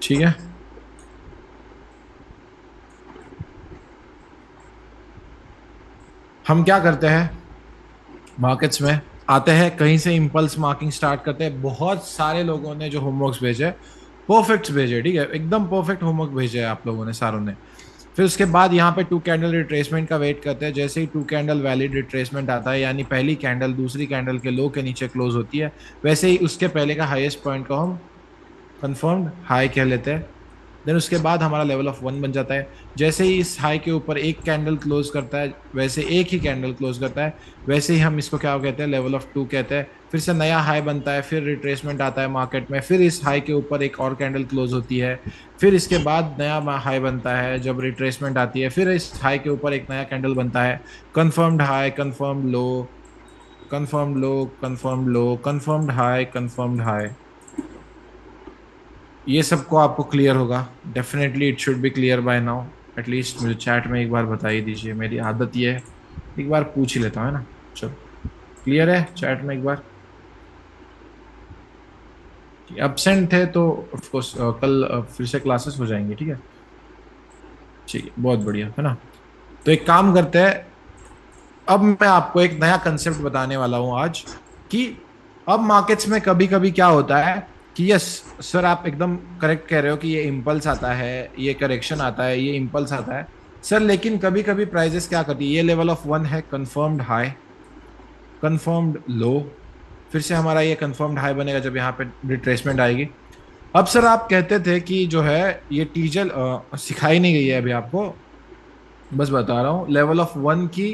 ठीक है, हम क्या करते हैं मार्केट्स में, आते हैं कहीं से इम्पल्स मार्किंग स्टार्ट करते हैं। बहुत सारे लोगों ने जो होमवर्क्स भेजे, परफेक्ट भेजे, ठीक है, एकदम परफेक्ट होमवर्क भेजे है आप लोगों ने सारों ने। फिर उसके बाद यहाँ पे टू कैंडल रिट्रेसमेंट का वेट करते हैं। जैसे ही टू कैंडल वैलिड रिट्रेसमेंट आता है, यानी पहली कैंडल दूसरी कैंडल के लो के नीचे क्लोज होती है, वैसे ही उसके पहले का हाईएस्ट पॉइंट को हम कंफर्म्ड हाई कह लेते हैं। देन उसके बाद हमारा लेवल ऑफ वन बन जाता है। जैसे ही इस हाई के ऊपर एक कैंडल क्लोज करता है, वैसे एक ही कैंडल क्लोज करता है, वैसे ही हम इसको क्या कहते हैं, लेवल ऑफ टू कहते हैं। फिर से नया हाई बनता है, फिर रिट्रेसमेंट आता है मार्केट में, फिर इस हाई के ऊपर एक और कैंडल क्लोज होती है, फिर इसके बाद नया हाई बनता है जब रिट्रेसमेंट आती है, फिर इस हाई के ऊपर एक नया कैंडल बनता है, confirmed high, confirmed low, confirmed low, confirmed low, confirmed high, confirmed high. ये सबको आपको क्लियर होगा, definitely it should be clear by now. At least मुझे चैट में एक बार बता ही दीजिए, मेरी आदत ये है एक बार पूछ ही लेता हूँ, है ना। चलो, क्लियर है चैट में एक बार। एब्सेंट थे तो ऑफ कोर्स कल फिर से क्लासेस हो जाएंगी, ठीक है। ठीक है, बहुत बढ़िया, है ना। तो एक काम करते हैं, अब मैं आपको एक नया कंसेप्ट बताने वाला हूं आज, कि अब मार्केट्स में कभी कभी क्या होता है कि यस सर, आप एकदम करेक्ट कह रहे हो कि ये इम्पल्स आता है, ये करेक्शन आता है, ये इम्पल्स आता है सर, लेकिन कभी कभी प्राइजेस क्या करती है, ये लेवल ऑफ वन है, कंफर्म्ड हाई, कंफर्म्ड लो, फिर से हमारा ये कंफर्म्ड हाई बनेगा जब यहाँ पे रिट्रेसमेंट आएगी। अब सर आप कहते थे कि जो है ये टीजल सिखाई नहीं गई है अभी आपको, बस बता रहा हूँ, लेवल ऑफ वन की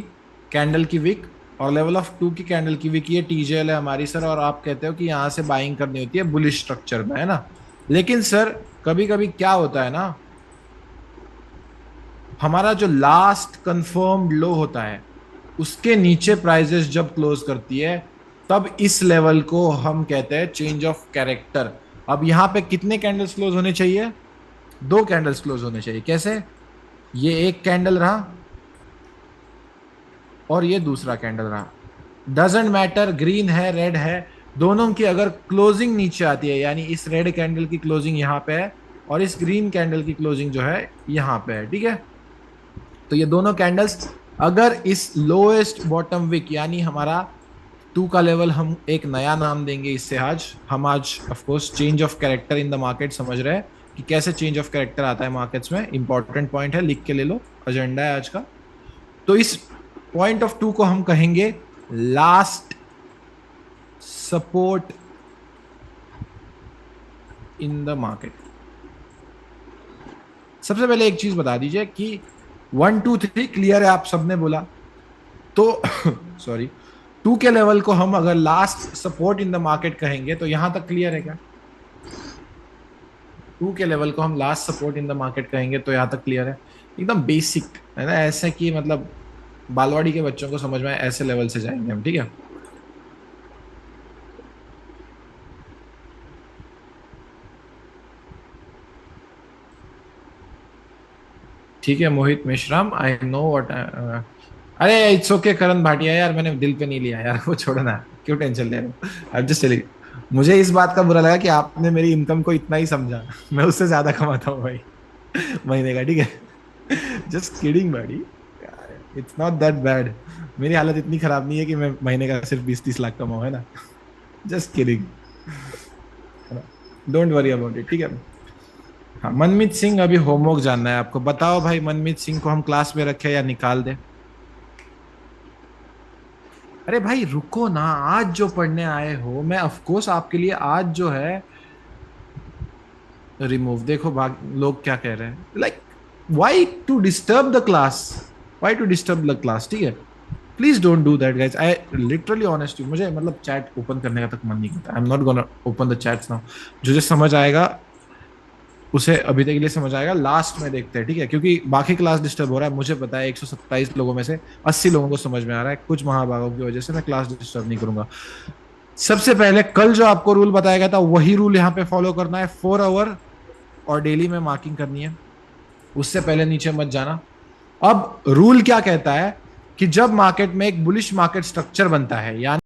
कैंडल की विक और लेवल ऑफ टू की कैंडल की विक, ये टीजेएल है हमारी सर, और आप कहते हो कि यहाँ से बाइंग करनी होती है बुलिश स्ट्रक्चर में, है ना। लेकिन सर कभी कभी क्या होता है ना, हमारा जो लास्ट कंफर्म्ड लो होता है उसके नीचे प्राइजेस जब क्लोज करती है, तब इस लेवल को हम कहते हैं चेंज ऑफ कैरेक्टर। अब यहाँ पे कितने कैंडल्स क्लोज होने चाहिए, दो कैंडल्स क्लोज होने चाहिए। कैसे, ये एक कैंडल रहा और ये दूसरा कैंडल रहा, डजेंट मैटर ग्रीन है रेड है, दोनों की अगर क्लोजिंग नीचे आती है, यानी इस रेड कैंडल की क्लोजिंग यहाँ पे है और इस ग्रीन कैंडल की क्लोजिंग जो है यहाँ पे है, ठीक है। तो ये दोनों कैंडल्स अगर इस लोएस्ट बॉटम विक, यानी हमारा टू का लेवल, हम एक नया नाम देंगे इससे, आज of course change of character in the market समझ रहे हैं कि कैसे चेंज ऑफ कैरेक्टर आता है मार्केट्स में, इंपॉर्टेंट पॉइंट है, लिख के ले लो, एजेंडा है आज का। तो इस पॉइंट ऑफ टू को हम कहेंगे last support in the market. सबसे पहले एक चीज बता दीजिए कि वन टू थ्री क्लियर है, आप सबने बोला तो सॉरी, टू के लेवल को हम अगर last support in the market कहेंगे तो यहां तक क्लियर है क्या, टू के लेवल को हम last support in the market कहेंगे तो यहां तक क्लियर है, एकदम बेसिक है ना, ऐसे कि मतलब बालवाड़ी के बच्चों को समझ में आए, ऐसे लेवल से जाएंगे हम, ठीक है। ठीक है मोहित मेश्राम, आई नो व्हाट, अरे इट्स ओके करण भाटिया, यार मैंने दिल पे नहीं लिया यार, वो छोड़ो ना, क्यों टेंशन ले रहे हो, आई जस्ट टेलिंग। मुझे इस बात का बुरा लगा कि आपने मेरी इनकम को इतना ही समझा, मैं उससे ज्यादा कमाता हूँ भाई महीने का, ठीक है जस्ट किडिंग बड़ी, इट्स नॉट दैट बैड, मेरी हालत इतनी खराब नहीं है कि मैं महीने का सिर्फ 20-30 लाख कमाऊँ, है ना, just kidding, don't worry about it, ठीक है। हाँ, मनमीत सिंह अभी होमवर्क जानना है आपको, बताओ भाई, मनमीत सिंह को हम क्लास में रखे या निकाल दे। अरे भाई रुको ना, आज जो पढ़ने आए हो, मैं ऑफ कोर्स आपके लिए आज जो है रिमूव, देखो भाग लोग क्या कह रहे हैं, like why to disturb the class, why to disturb the class, ठीक है। Please don't do that guys, I literally honest, मुझे मतलब चैट ओपन करने का तक मन नहीं करता, I am not gonna open the chats now. जो समझ आएगा उसे अभी तक के लिए समझ आएगा, लास्ट में देखते हैं, ठीक है, क्योंकि बाकी क्लास डिस्टर्ब हो रहा है, मुझे पता है 127 लोगों में से 80 लोगों को समझ में आ रहा है, कुछ महाभागों की वजह से मैं क्लास डिस्टर्ब नहीं करूंगा। सबसे पहले कल जो आपको रूल बताया गया था वही रूल यहाँ पे फॉलो करना है, 4 आवर और डेली में मार्किंग करनी है, उससे पहले नीचे मत जाना। अब रूल क्या कहता है कि जब मार्केट में एक बुलिश मार्केट स्ट्रक्चर बनता है, यानी